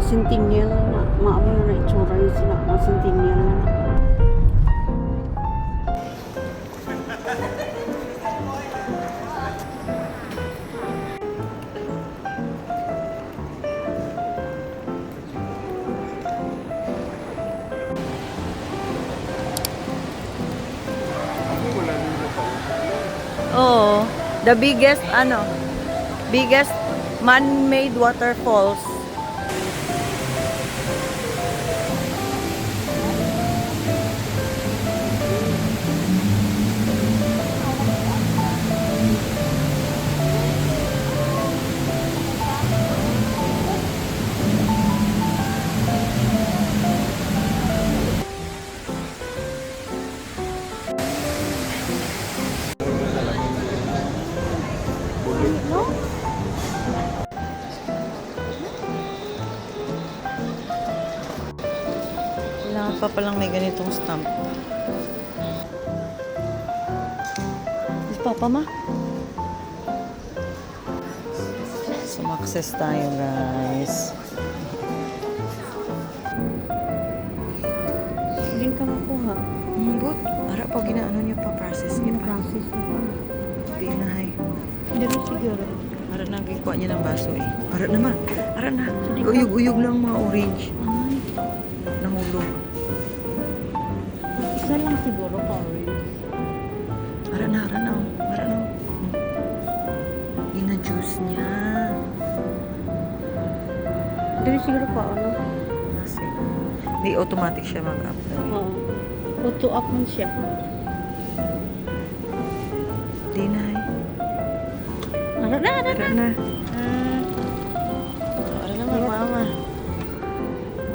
Centennial na. Maamo na itsura yung sila na Centennial na. Oh, the biggest man-made waterfalls. Kailangan pa palang may ganitong stamp. Is Papa ma? Sumakses tayo, guys. Hindi ka makuha. But, para pag ginaano niya pa, process niya pa. Process mo. Hindi na, hay. Hindi rin siguro. Para na kikuha niya ng baso eh. Para naman. Para na. Uyog-uyog lang mga orange. Ay, Nahulog. isa lang siguro pa orange. Para na. Para na. Ina-juice niya. Hindi rin siguro pa ano. Kasi, di automatic siya mag-up. Oo. Auto up man siya. Di na, hay. Ara na. Para na. Para na, mama.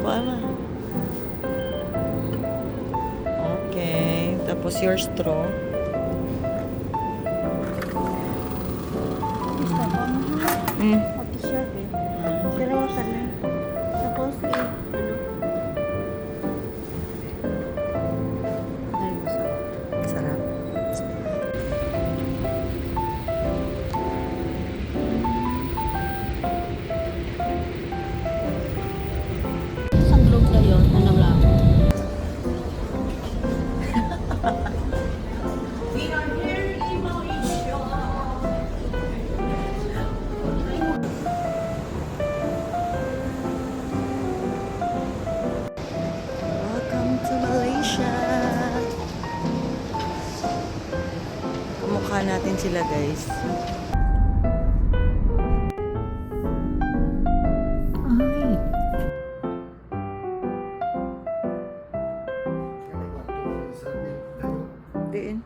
Mama. Okay. Tapos your straw. Basta pa mo. Pati siya eh. Pero ka na. Tapos ano. Ay, masarap. Sarap. Isang globe na yun. Ano lang. Welcome to Malaysia. Kamukha natin sila, guys. Ay. Diin.